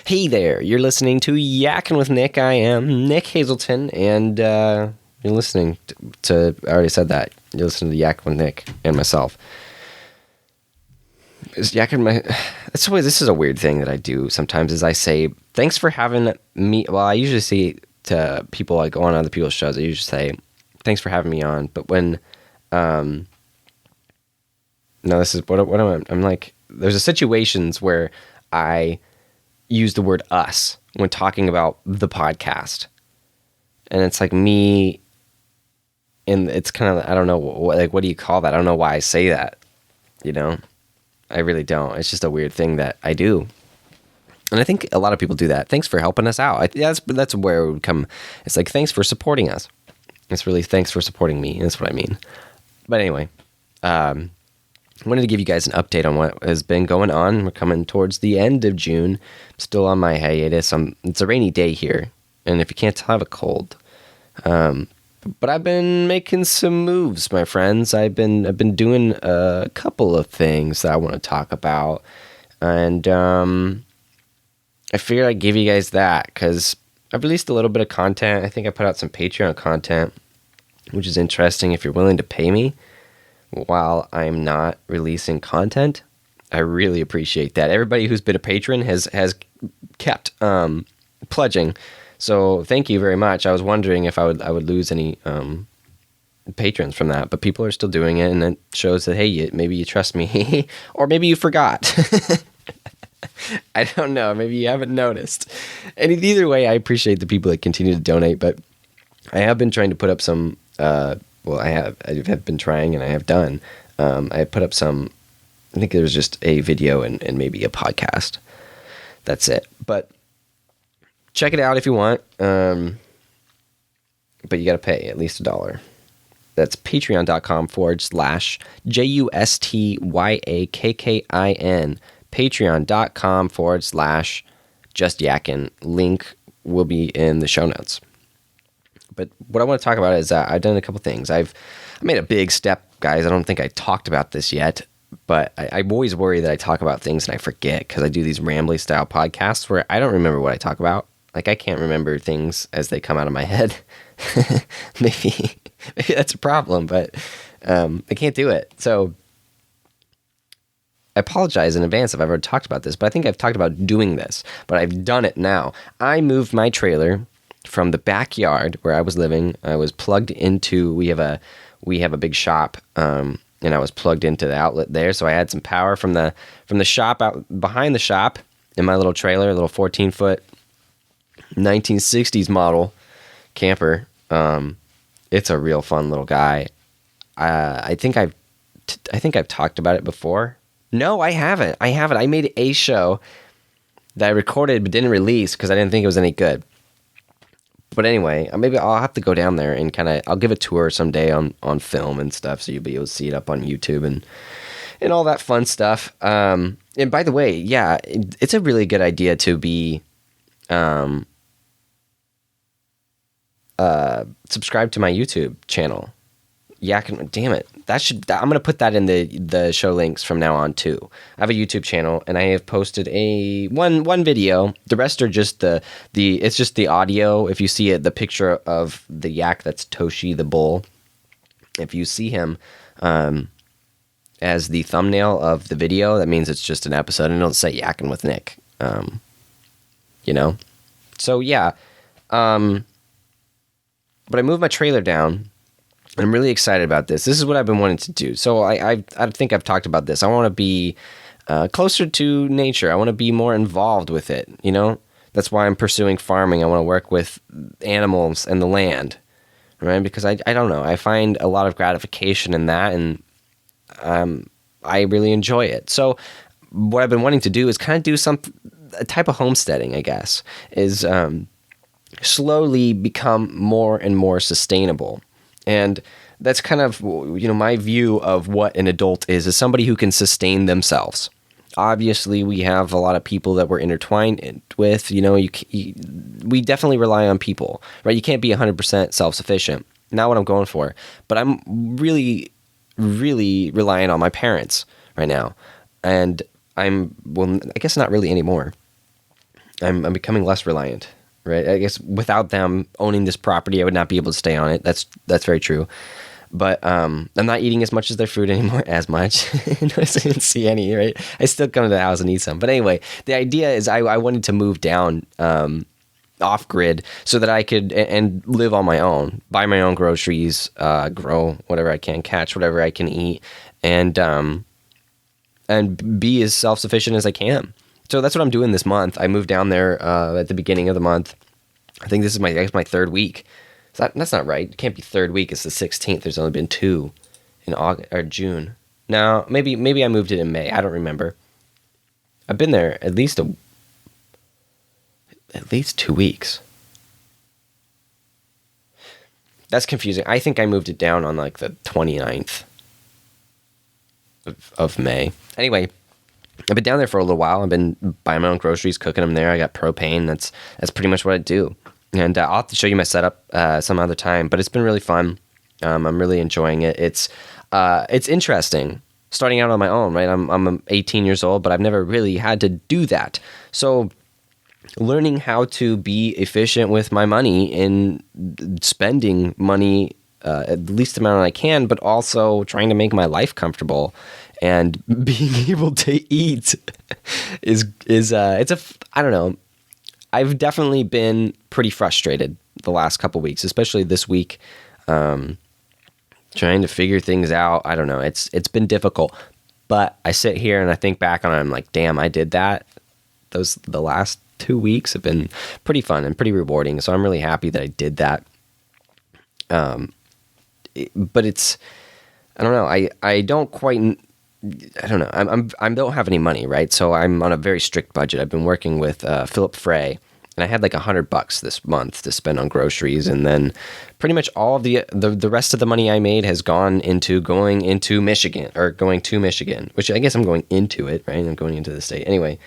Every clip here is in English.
Hey there, you're listening to Yakkin with Nick. I am Nick Hazelton, and you're listening I already said that. You're listening to Yakkin with Nick and myself. Is Yakkin this is a weird thing that I do sometimes, is I say, thanks for having me. Well, I usually say to people I go on other people's shows, I usually say, thanks for having me on. But when, no, this is, what am I, I'm like, there's a situations where I use the word us when talking about the podcast, and it's like me, and it's kind of, I don't know, what do you call that? I don't know why I say that, I really don't. It's just a weird thing that I do, and I think a lot of people do that. Thanks for helping us out. That's where it would come. It's like, thanks for supporting us. It's really, thanks for supporting me. That's what I mean. But anyway, I wanted to give you guys an update on what has been going on. We're coming towards the end of June. I'm still on my hiatus. It's a rainy day here, and if you can't tell, I have a cold. But I've been making some moves, my friends. I've been doing a couple of things that I want to talk about, and I figured I'd give you guys that because I've released a little bit of content. I think I put out some Patreon content, which is interesting if you're willing to pay me while I'm not releasing content. I really appreciate that. Everybody who's been a patron has kept pledging, so thank you very much. I was wondering if I would lose any patrons from that, but people are still doing it, and it shows that, hey, maybe you trust me, or maybe you forgot. I don't know. Maybe you haven't noticed. And either way, I appreciate the people that continue to donate, but I have been trying to put up some I have been trying, and I have done. I put up some, I think there's just a video and maybe a podcast. That's it. But check it out if you want. But you got to pay at least $1. That's patreon.com/JUSTYAKKIN. Patreon.com/JustYakkin. Link will be in the show notes. But what I want to talk about is I've done a couple things. I made a big step, guys. I don't think I talked about this yet, but I always worry that I talk about things and I forget because I do these rambly style podcasts where I don't remember what I talk about. Like, I can't remember things as they come out of my head. maybe that's a problem, but I can't do it. So I apologize in advance if I've ever talked about this, but I think I've talked about doing this, but I've done it now. I moved my trailer from the backyard where I was living. I was plugged into, we have a big shop, and I was plugged into the outlet there. So I had some power from the shop out behind the shop in my little trailer, a little 14-foot 1960s model camper. It's a real fun little guy. I think I've talked about it before. No, I haven't. I made a show that I recorded but didn't release because I didn't think it was any good. But anyway, maybe I'll have to go down there and I'll give a tour someday on film and stuff, so you'll be able to see it up on YouTube and all that fun stuff. And by the way, yeah, it's a really good idea to be subscribe to my YouTube channel. Yakkin, damn it. I'm going to put that in the show links from now on too. I have a YouTube channel, and I have posted one video. The rest are just it's just the audio. If you see it, the picture of the yak, that's Toshi the bull. If you see him as the thumbnail of the video, that means it's just an episode, and it'll say Yakkin with Nick. So yeah. But I moved my trailer down. I'm really excited about this. This is what I've been wanting to do. So I think I've talked about this. I want to be closer to nature. I want to be more involved with it. That's why I'm pursuing farming. I want to work with animals and the land, right? Because I don't know. I find a lot of gratification in that, and I really enjoy it. So what I've been wanting to do is kind of do a type of homesteading, I guess, is slowly become more and more sustainable. And that's kind of, my view of what an adult is somebody who can sustain themselves. Obviously, we have a lot of people that we're intertwined with. We definitely rely on people, right? You can't be 100% self-sufficient. Not what I'm going for. But I'm really, really relying on my parents right now. And I guess not really anymore. I'm becoming less reliant, right? I guess without them owning this property, I would not be able to stay on it. That's very true. But I'm not eating as much as their food anymore, as much. Notice I didn't see any, right? I still come to the house and eat some. But anyway, the idea is I wanted to move down off grid so that I could and live on my own, buy my own groceries, grow whatever I can, catch whatever I can eat, and be as self-sufficient as I can. So that's what I'm doing this month. I moved down there at the beginning of the month. I think this is my third week. That's not right. It can't be third week. It's the 16th. There's only been 2 in August or June. No, maybe I moved it in May. I don't remember. I've been there at least 2 weeks. That's confusing. I think I moved it down on like the 29th of May. Anyway, I've been down there for a little while. I've been buying my own groceries, cooking them there. I got propane. That's pretty much what I do. And I'll have to show you my setup some other time. But it's been really fun. I'm really enjoying it. It's interesting starting out on my own, right? I'm 18 years old, but I've never really had to do that. So learning how to be efficient with my money and spending money at the least amount I can, but also trying to make my life comfortable and being able to eat I don't know. I've definitely been pretty frustrated the last couple weeks, especially this week, trying to figure things out. I don't know. It's been difficult, but I sit here and I think back on it. I'm like, damn, I did that. The last 2 weeks have been pretty fun and pretty rewarding. So I'm really happy that I did that. But I don't know. I don't quite. I don't know. I don't have any money, right? So I'm on a very strict budget. I've been working with Philip Frey, and I had like $100 this month to spend on groceries, and then pretty much all of the rest of the money I made has gone into going to Michigan, which I guess I'm going into it, right? I'm going into the state anyway.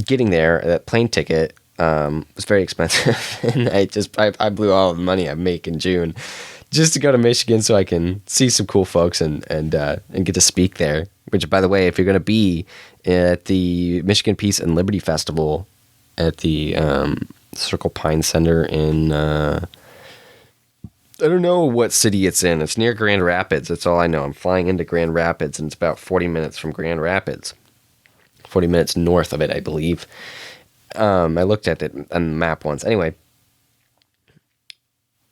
Getting there, that plane ticket was very expensive, and I blew all of the money I make in June just to go to Michigan so I can see some cool folks and get to speak there. Which, by the way, if you're going to be at the Michigan Peace and Liberty Festival at the Circle Pine Center in, I don't know what city it's in. It's near Grand Rapids. That's all I know. I'm flying into Grand Rapids, and it's about 40 minutes from Grand Rapids. 40 minutes north of it, I believe. I looked at it on the map once. Anyway,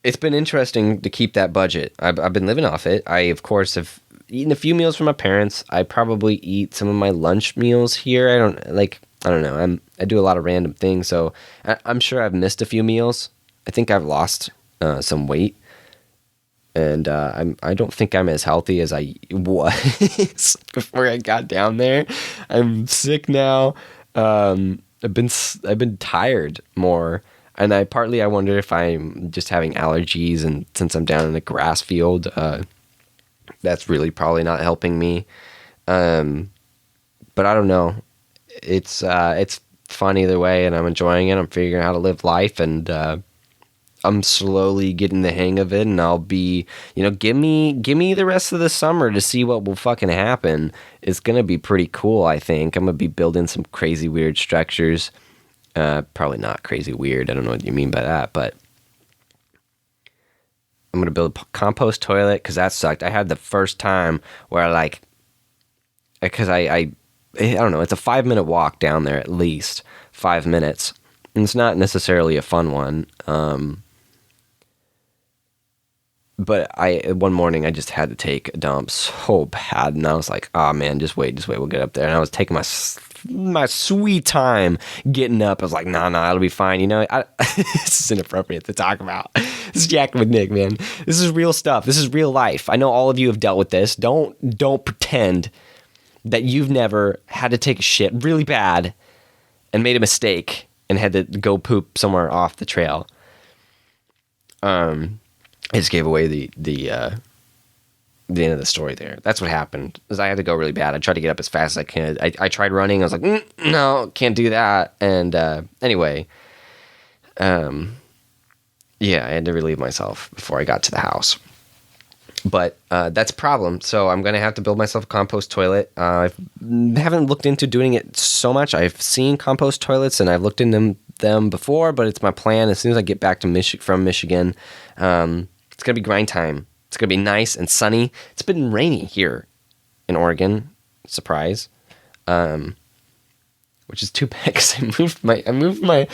it's been interesting to keep that budget. I've been living off it. I, of course, have eaten a few meals from my parents. I probably eat some of my lunch meals here. I don't know. I do a lot of random things, so I'm sure I've missed a few meals. I think I've lost some weight, and I don't think I'm as healthy as I was before I got down there. I'm sick now. I've been tired more. And I wonder if I'm just having allergies, and since I'm down in a grass field, that's really probably not helping me. But I don't know. It's fun either way, and I'm enjoying it. I'm figuring out how to live life, and I'm slowly getting the hang of it. And I'll be, give me the rest of the summer to see what will fucking happen. It's gonna be pretty cool. I think I'm gonna be building some crazy weird structures. Probably not crazy weird. I don't know what you mean by that, but I'm going to build a compost toilet because that sucked. I had the first time where because I don't know, it's a 5-minute walk down there, at least 5 minutes. And it's not necessarily a fun one. But one morning I just had to take a dump so bad, and I was like, oh man, just wait, we'll get up there. And I was taking my sweet time getting up. I was like, nah, it'll be fine. This is inappropriate to talk about. This is Yakkin with Nick, man. This is real stuff. This is real life. I know all of you have dealt with this. Don't pretend that you've never had to take a shit really bad and made a mistake and had to go poop somewhere off the trail. I just gave away the end of the story there. That's what happened. Is I had to go really bad. I tried to get up as fast as I can. I tried running. I was like, no, can't do that. And anyway, yeah, I had to relieve myself before I got to the house. But that's a problem. So I'm going to have to build myself a compost toilet. I haven't looked into doing it so much. I've seen compost toilets and I've looked into them before, but it's my plan. As soon as I get back to from Michigan, it's going to be grind time. It's going to be nice and sunny. It's been rainy here in Oregon. Surprise. Which is too bad because I moved my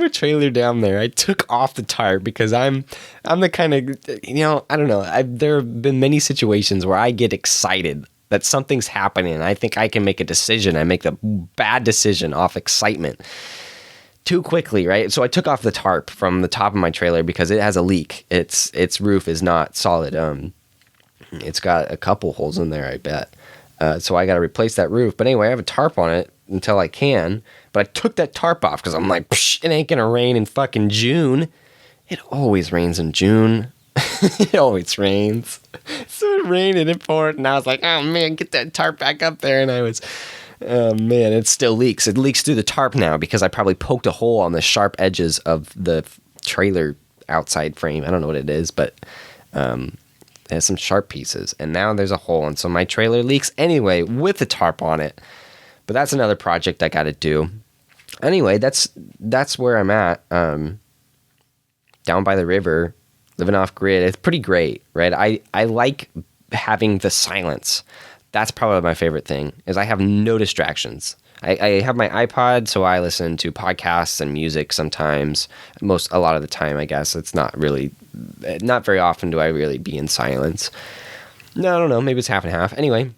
trailer down there. I took off the tarp because I'm the kind of, I don't know. There have been many situations where I get excited that something's happening. I think I can make a decision. I make the bad decision off excitement too quickly, right? So I took off the tarp from the top of my trailer because it has a leak. Its roof is not solid. It's got a couple holes in there, I bet. So I got to replace that roof. But anyway, I have a tarp on it until I can. But I took that tarp off because I'm like, it ain't going to rain in fucking June. It always rains in June. It always rains. So it rained and it poured. And I was like, oh man, get that tarp back up there. And I was, oh man, it still leaks. It leaks through the tarp now because I probably poked a hole on the sharp edges of the trailer outside frame. I don't know what it is, but it has some sharp pieces, and now there's a hole, and so my trailer leaks anyway with the tarp on it. But that's another project I got to do. Anyway, that's where I'm at, down by the river, living off grid. It's pretty great, right? I like having the silence. That's probably my favorite thing, is I have no distractions. I have my iPod, so I listen to podcasts and music sometimes. A lot of the time, I guess. It's not very often do I really be in silence. No, I don't know. Maybe it's half and half. Anyway,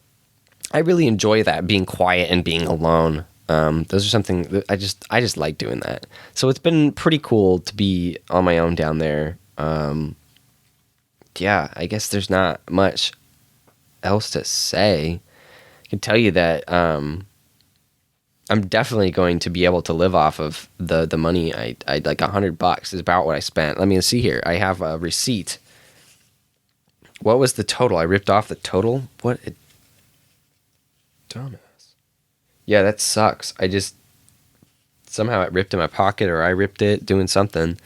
I really enjoy that, being quiet and being alone. Those are something that I just like doing that. So it's been pretty cool to be on my own down there. Yeah, I guess there's not much else to say. I can tell you that I'm definitely going to be able to live off of the money. I like $100 is about what I spent. Let me see here. I have a receipt. What was the total? I ripped off the total? What a dumbass. Yeah, that sucks. Somehow it ripped in my pocket, or I ripped it doing something.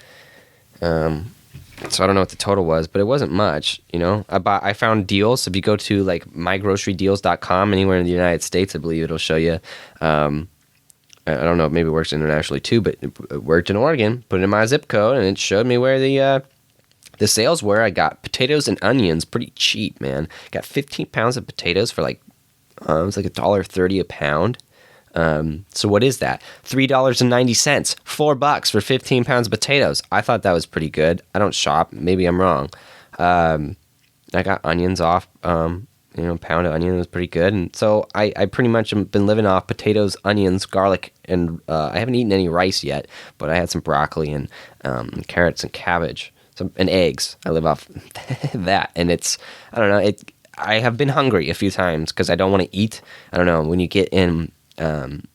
So I don't know what the total was, but it wasn't much, I found deals. If you go to like mygrocerydeals.com anywhere in the United States, I believe it'll show you. I don't know, maybe it works internationally too, but it worked in Oregon. Put it in my zip code, and it showed me where the sales were. I got potatoes and onions pretty cheap, man. Got 15 pounds of potatoes for it was like $1.30 a pound. So what is that? $3.90, $4 for 15 pounds of potatoes. I thought that was pretty good. I don't shop. Maybe I'm wrong. I got onions off. A pound of onion was pretty good. And so I pretty much have been living off potatoes, onions, garlic, and I haven't eaten any rice yet, but I had some broccoli and carrots and cabbage and eggs. I live off that. And I don't know, I have been hungry a few times because I don't want to eat. I don't know, when you get in, I don't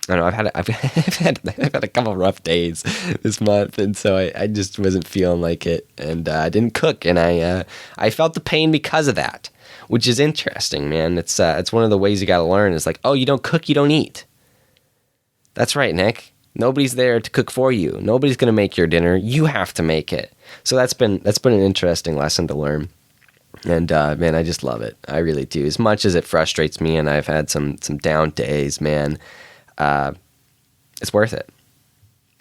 know, I've had a couple rough days this month, and so I just wasn't feeling like it, and I didn't cook, and I felt the pain because of that, which is interesting, man. It's one of the ways you got to learn. Is like, oh, you don't cook, you don't eat. That's right, Nick. Nobody's there to cook for you. Nobody's gonna make your dinner. You have to make it. So that's been an interesting lesson to learn. And man, I just love it. I really do. As much as it frustrates me, and I've had some down days, man, it's worth it.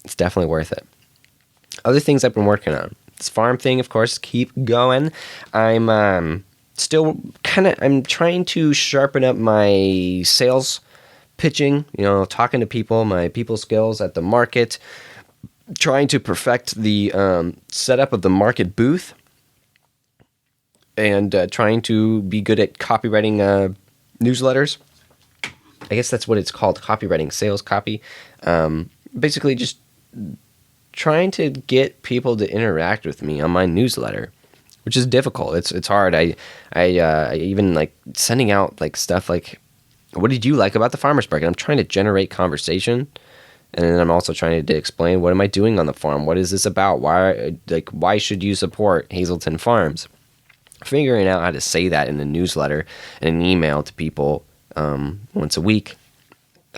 It's definitely worth it. Other things I've been working on. This farm thing, of course, keep going. I'm still I'm trying to sharpen up my sales pitching, talking to people, my people skills at the market, trying to perfect the setup of the market booth, and trying to be good at copywriting newsletters. I guess that's what it's called, copywriting, sales copy. Basically just trying to get people to interact with me on my newsletter, which is difficult. It's hard. I even like sending out like stuff like, what did you like about the farmer's market? I'm trying to generate conversation. And then I'm also trying to explain, what am I doing on the farm? What is this about? Why should you support Hazelton Farms? Figuring out how to say that in a newsletter and an email to people once a week.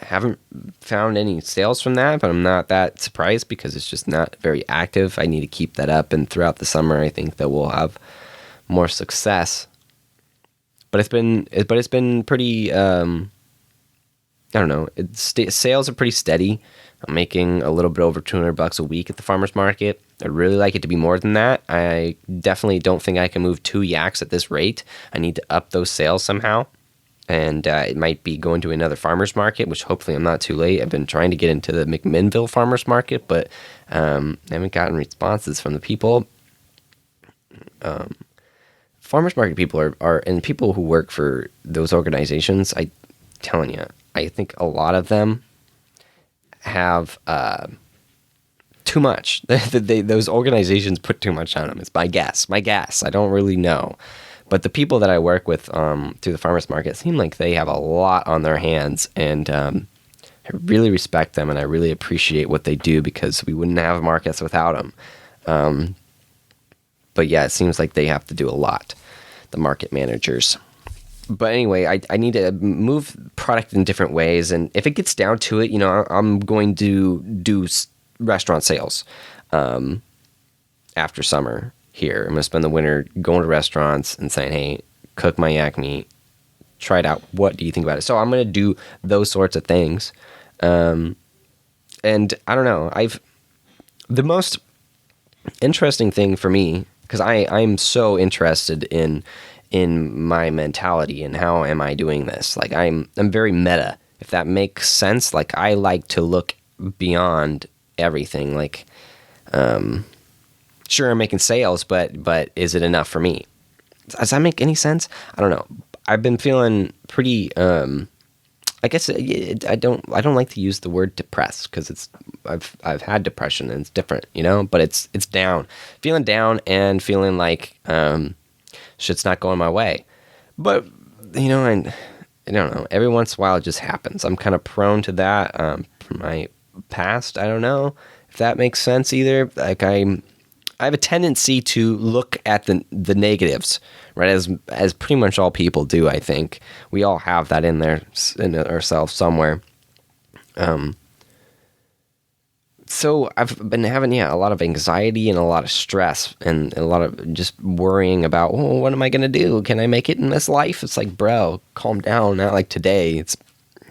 I haven't found any sales from that, but I'm not that surprised because it's just not very active. I need to keep that up, and throughout the summer, I think that we'll have more success. But it's been pretty. I don't know. Sales are pretty steady. I'm making a little bit over $200 a week at the farmer's market. I'd really like it to be more than that. I definitely don't think I can move 2 yaks at this rate. I need to up those sales somehow. And it might be going to another farmer's market, which hopefully I'm not too late. I've been trying to get into the McMinnville farmer's market, but I haven't gotten responses from the people. Farmers market people are and people who work for those organizations, I'm telling you, I think a lot of them have too much. Those organizations put too much on them. It's my guess. I don't really know. But the people that I work with through the farmers market seem like they have a lot on their hands, and I really respect them, and I really appreciate what they do, because we wouldn't have markets without them. But yeah, it seems like they have to do a lot, the market managers. But anyway, I need to move product in different ways. And if it gets down to it, I'm going to do restaurant sales after summer here. I'm going to spend the winter going to restaurants and saying, hey, cook my yak meat. Try it out. What do you think about it? So I'm going to do those sorts of things. And I don't know. The most interesting thing for me, because I'm so interested in my mentality and how am I doing this. Like I'm very meta, if that makes sense. Like I like to look beyond everything. Like, sure, I'm making sales, but is it enough for me? Does that make any sense? I don't know. I've been feeling pretty. I guess I don't like to use the word depressed, because I've had depression and it's different, But it's down, feeling down and feeling like shit's not going my way. But I don't know. Every once in a while, it just happens. I'm kind of prone to that from my past. I don't know if that makes sense either. Like I have a tendency to look at the negatives, right? As pretty much all people do. I think we all have that in ourselves somewhere. So I've been having a lot of anxiety and a lot of stress and a lot of just worrying about, what am I gonna do? Can I make it in this life? It's like, bro, calm down. Not like today. It's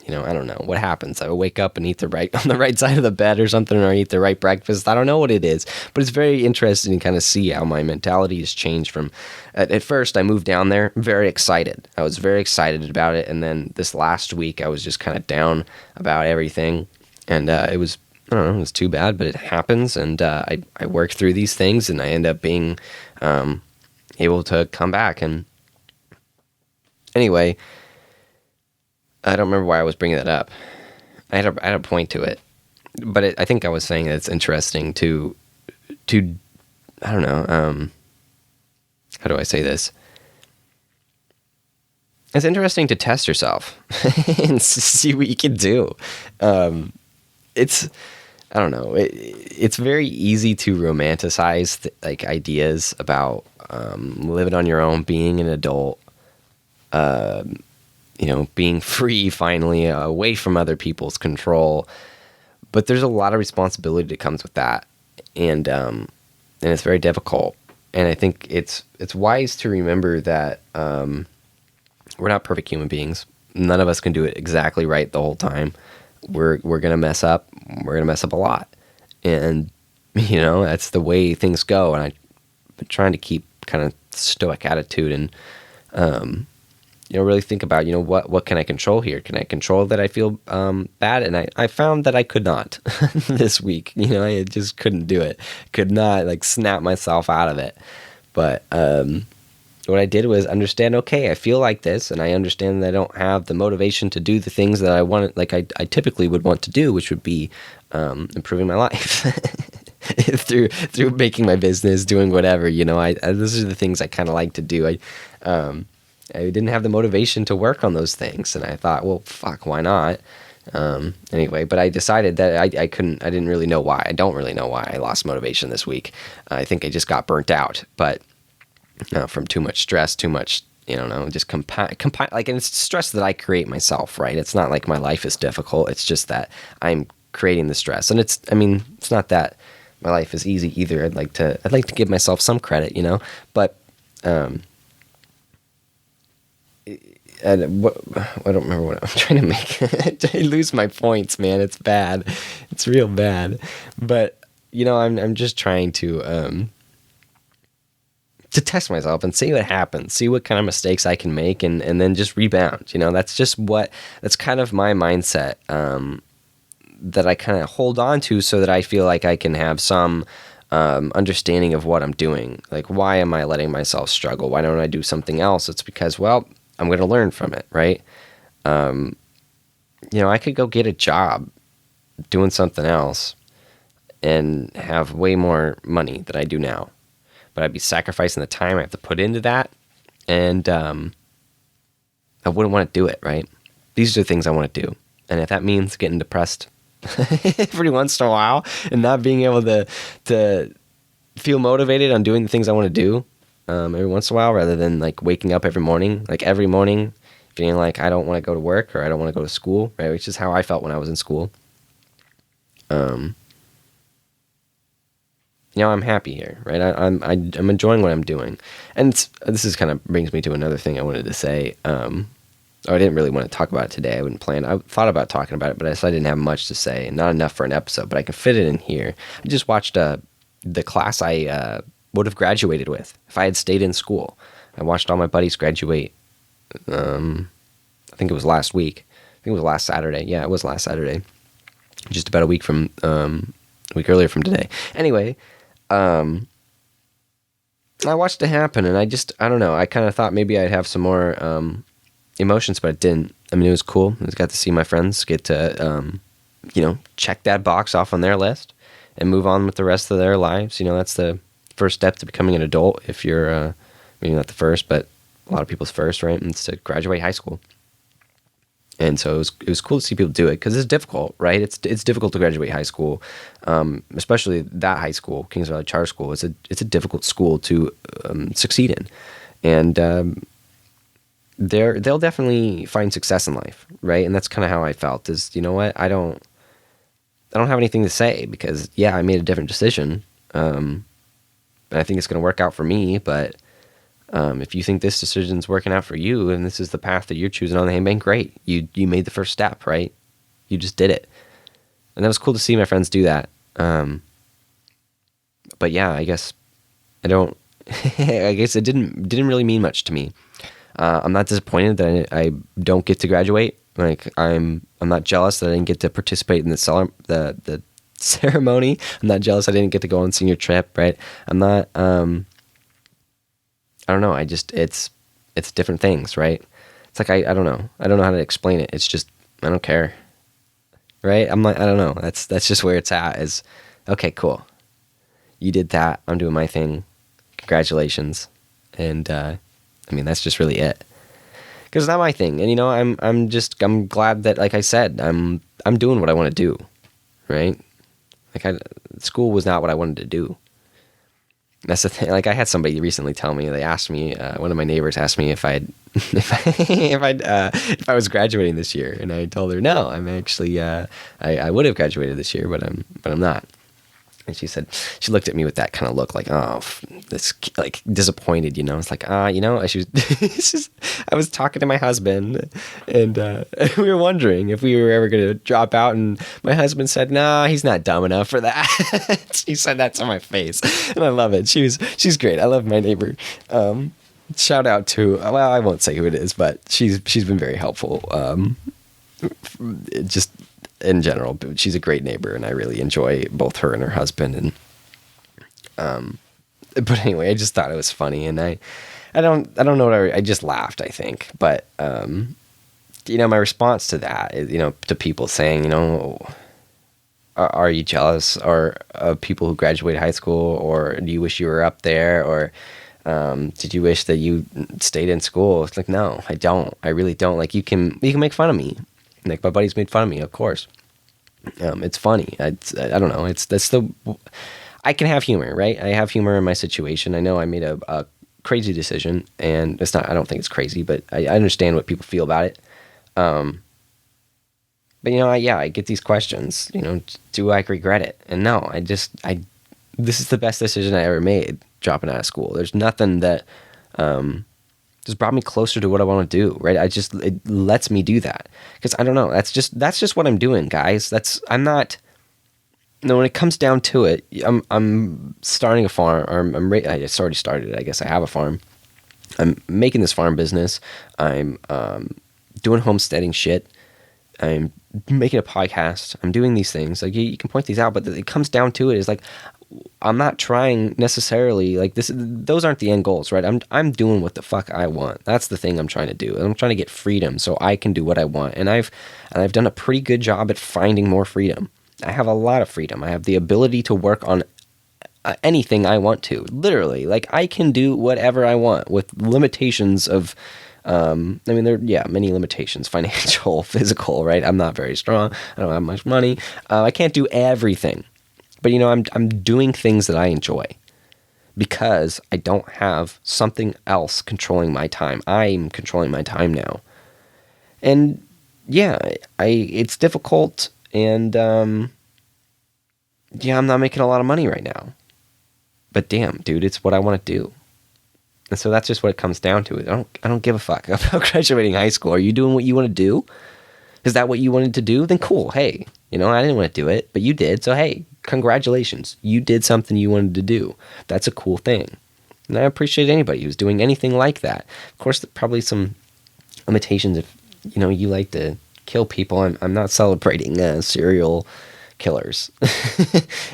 I don't know what happens. I wake up and eat on the right side of the bed or something, or eat the right breakfast. I don't know what it is, but it's very interesting to kind of see how my mentality has changed from, at first I moved down there very excited. I was very excited about it. And then this last week I was just kind of down about everything. And it was, I don't know, it was too bad, but it happens. And I work through these things and I end up being able to come back. And anyway, I don't remember why I was bringing that up. I had a point to it, but I think I was saying that it's interesting to I don't know, how do I say this? It's interesting to test yourself and see what you can do. It's, I don't know, it's very easy to romanticize ideas about living on your own, being an adult, being free finally, away from other people's control. But there's a lot of responsibility that comes with that, and it's very difficult. And I think it's wise to remember that we're not perfect human beings. None of us can do it exactly right the whole time. We're gonna mess up. We're gonna mess up a lot, and that's the way things go. And I've been trying to keep kind of stoic attitude and really think about, what can I control here? Can I control that I feel bad? And I found that I could not this week. I just couldn't do it. Could not snap myself out of it. But what I did was understand, okay, I feel like this, and I understand that I don't have the motivation to do the things that I want, I typically would want to do, which would be improving my life through making my business, doing whatever. Those are the things I kind of like to do. I didn't have the motivation to work on those things, and I thought, well, fuck, why not? Anyway, but I decided that I couldn't. I didn't really know why. I don't really know why I lost motivation this week. I think I just got burnt out, but from too much stress, too much, just and it's stress that I create myself, right? It's not like my life is difficult. It's just that I'm creating the stress, and it's not that my life is easy either. I'd like to give myself some credit, but and what I don't remember what I'm trying to make. I lose my points, man. It's bad. It's real bad. But I'm just trying to test myself and see what happens, see what kind of mistakes I can make, and then just rebound. That's kind of my mindset that I kind of hold on to, so that I feel like I can have some understanding of what I'm doing. Like, why am I letting myself struggle? Why don't I do something else? It's because, well, I'm going to learn from it, right? I could go get a job doing something else and have way more money than I do now. But I'd be sacrificing the time I have to put into that, and I wouldn't want to do it, right? These are the things I want to do. And if that means getting depressed every once in a while and not being able to feel motivated on doing the things I want to do every once in a while, rather than like waking up every morning feeling like I don't want to go to work or I don't want to go to school, right? Which is how I felt when I was in school. I'm happy here, right? I'm enjoying what I'm doing, and this is kind of brings me to another thing I wanted to say. I didn't really want to talk about it today. I wouldn't plan. I thought about talking about it, but I decided I didn't have much to say, and not enough for an episode. But I can fit it in here. I just watched the class I would have graduated with if I had stayed in school. I watched all my buddies graduate. I think it was last week. I think it was last Saturday. Yeah, it was last Saturday. Just about a week earlier from today. Anyway, I watched it happen, and I don't know. I kind of thought maybe I'd have some more emotions, but it didn't. I mean, it was cool. I got to see my friends get to, check that box off on their list and move on with the rest of their lives. That's the first step to becoming an adult. If you're, maybe not the first, but a lot of people's first, right? And it's to graduate high school. And so it was cool to see people do it, because it's difficult, right? It's difficult to graduate high school, especially that high school, Kings Valley Charter School. It's a difficult school to succeed in, and they'll definitely find success in life, right? And that's kind of how I felt. Is, you know what? I don't have anything to say, because I made a different decision, and I think it's going to work out for me, but. If you think this decision's working out for you and this is the path that you're choosing on the handbank, great. You made the first step, right? You just did it. And that was cool to see my friends do that. But yeah, I guess I don't, I guess it didn't really mean much to me. I'm not disappointed that I don't get to graduate. Like, I'm not jealous that I didn't get to participate in the ceremony. I'm not jealous I didn't get to go on senior trip, right? I'm not, I don't know. It's different things, right? It's like, I don't know. I don't know how to explain it. It's just, I don't care. Right? I'm like, I don't know. That's just where it's at, is, okay, cool. You did that. I'm doing my thing. Congratulations. And, that's just really it. Cause it's not my thing. And I'm glad that, like I said, I'm doing what I want to do. Right? Like, school was not what I wanted to do. That's the thing. Like, I had somebody recently tell me, they asked me, one of my neighbors asked me if I was graduating this year, and I told her, no, I'm actually, I would have graduated this year, but I'm not. And she said, she looked at me with that kind of look, like, oh, this, like, disappointed, It's like, she was, I was talking to my husband, and we were wondering if we were ever going to drop out, and my husband said, nah, he's not dumb enough for that. She said that to my face, and I love it. She's great. I love my neighbor. Shout out to, well, I won't say who it is, but she's been very helpful. Just in general, but she's a great neighbor, and I really enjoy both her and her husband. And but anyway, I just thought it was funny, and I don't know what I just laughed, I think. But my response to that is, to people saying, are you jealous or of people who graduated high school, or do you wish you were up there, or did you wish that you stayed in school? It's like, no, I don't. I really don't. Like, you can make fun of me. Like, my buddies made fun of me, of course. It's funny. I don't know. I can have humor, right? I have humor in my situation. I know I made a crazy decision, and it's not, I don't think it's crazy, but I understand what people feel about it. But I get these questions, do I regret it? And no, this is the best decision I ever made, dropping out of school. There's nothing that, just brought me closer to what I want to do, right? It lets me do that. Because I don't know, that's just what I'm doing, guys. I'm not, when it comes down to it, I'm starting a farm, or I just already started it. I guess I have a farm. I'm making this farm business. I'm doing homesteading shit. I'm making a podcast. I'm doing these things. Like you can point these out, but it comes down to it is like, I'm not trying necessarily like this. Those aren't the end goals, right? I'm doing what the fuck I want. That's the thing I'm trying to do. I'm trying to get freedom so I can do what I want. And I've done a pretty good job at finding more freedom. I have a lot of freedom. I have the ability to work on anything I want to. Literally, like I can do whatever I want with limitations of. I mean, there are many limitations, financial, physical, right? I'm not very strong. I don't have much money. I can't do everything. But I'm doing things that I enjoy because I don't have something else controlling my time. I'm controlling my time now. And yeah, it's difficult, and I'm not making a lot of money right now. But damn, dude, it's what I want to do. And so that's just what it comes down to. I don't give a fuck about graduating high school. Are you doing what you want to do? Is that what you wanted to do? Then cool. Hey, I didn't want to do it, but you did. So hey, congratulations. You did something you wanted to do. That's a cool thing. And I appreciate anybody who's doing anything like that. Of course, probably some limitations if, you like to kill people. I'm not celebrating serial killers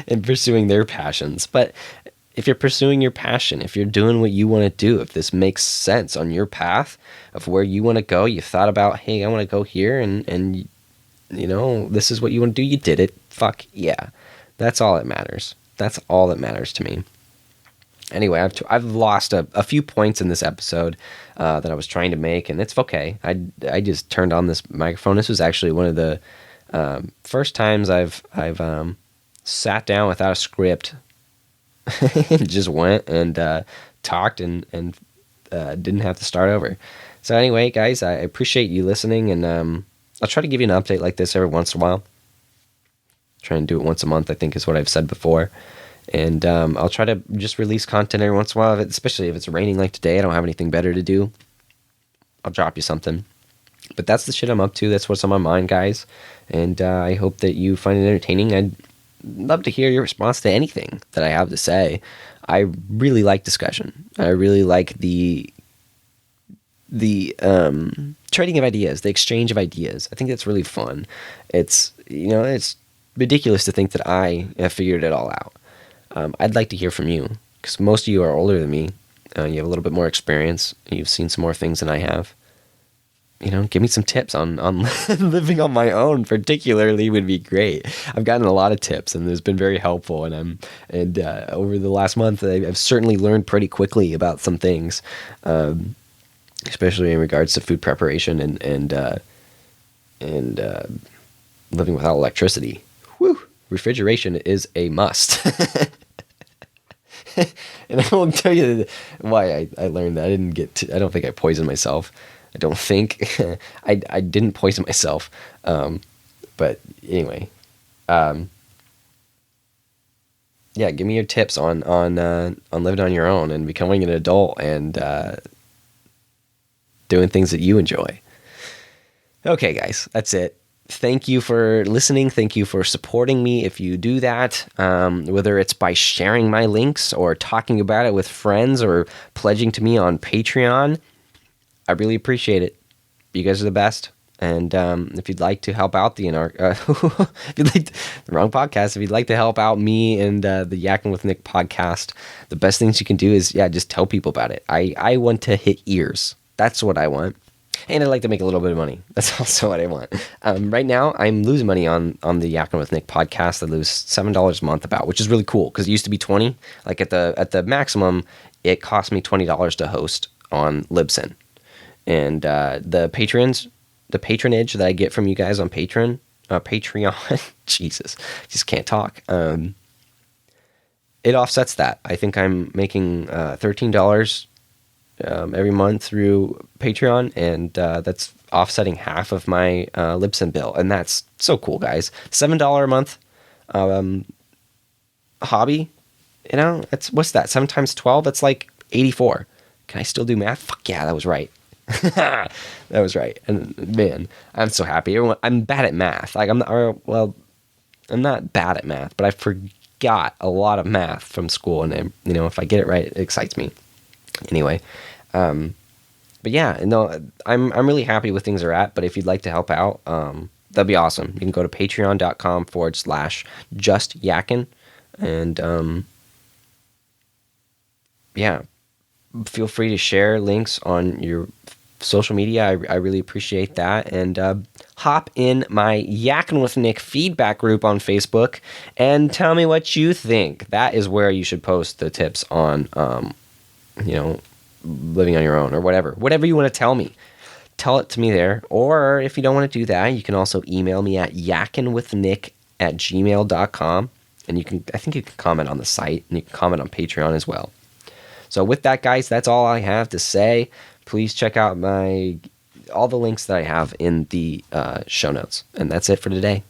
and pursuing their passions. But if you're pursuing your passion, if you're doing what you want to do, if this makes sense on your path of where you want to go, you thought about, hey, I want to go here, and this is what you want to do, you did it. Fuck yeah. That's all that matters. That's all that matters to me. Anyway, I've lost a few points in this episode that I was trying to make, and it's okay. I just turned on this microphone. This was actually one of the first times I've sat down without a script. Just went and talked and didn't have to start over. So anyway, guys, I appreciate you listening, and I'll try to give you an update like this every once in a while. Try and do it once a month, I think is what I've said before. And I'll try to just release content every once in a while, especially if it's raining like today. I don't have anything better to do. I'll drop you something. But that's the shit I'm up to. That's what's on my mind, guys. And I hope that you find it entertaining. I'd love to hear your response to anything that I have to say. I really like discussion. I really like the trading of ideas, the exchange of ideas. I think that's really fun. It's it's ridiculous to think that I have figured it all out. I'd like to hear from you because most of you are older than me. You have a little bit more experience. You've seen some more things than I have. Give me some tips on living on my own, particularly, would be great. I've gotten a lot of tips, and it's been very helpful. And over the last month, I've certainly learned pretty quickly about some things, especially in regards to food preparation and living without electricity. Whew, refrigeration is a must. And I won't tell you why I learned that. I don't think I poisoned myself. I don't think I didn't poison myself. But anyway, give me your tips on living on your own and becoming an adult and doing things that you enjoy. Okay, guys, that's it. Thank you for listening. Thank you for supporting me if you do that, whether it's by sharing my links or talking about it with friends or pledging to me on Patreon. I really appreciate it. You guys are the best. And if you'd like to help out the wrong podcast, if you'd like to help out me and the Yakkin with Nick podcast, the best things you can do is just tell people about it. I want to hit ears. That's what I want. And I'd like to make a little bit of money. That's also what I want. Right now, I'm losing money on the Yakkin with Nick podcast. I lose $7 a month which is really cool because it used to be $20. Like at the maximum, it cost me $20 to host on Libsyn. And the patronage that I get from you guys on Patreon, Jesus, just can't talk. It offsets that. I think I'm making $13 every month through Patreon, and that's offsetting half of my Libsyn bill, and that's so cool, guys. $7 a month hobby, that's what's that? 7 times 12? That's like 84. Can I still do math? Fuck yeah, that was right. That was right. And man, I'm so happy. I'm bad at math. Like I'm not bad at math, but I forgot a lot of math from school, and if I get it right, it excites me. Anyway, but yeah, no, I'm really happy with things are at. But if you'd like to help out, that'd be awesome. You can go to patreon.com/justyakkin, and yeah, feel free to share links on your social media. I really appreciate that. And hop in my Yakkin with Nick feedback group on Facebook and tell me what you think. That is where you should post the tips on, living on your own or whatever you want to tell me. Tell it to me there. Or if you don't want to do that, you can also email me at yakkinwithnick@gmail.com. And I think you can comment on the site, and you can comment on Patreon as well. So with that, guys, that's all I have to say. Please check out all the links that I have in the show notes. And that's it for today.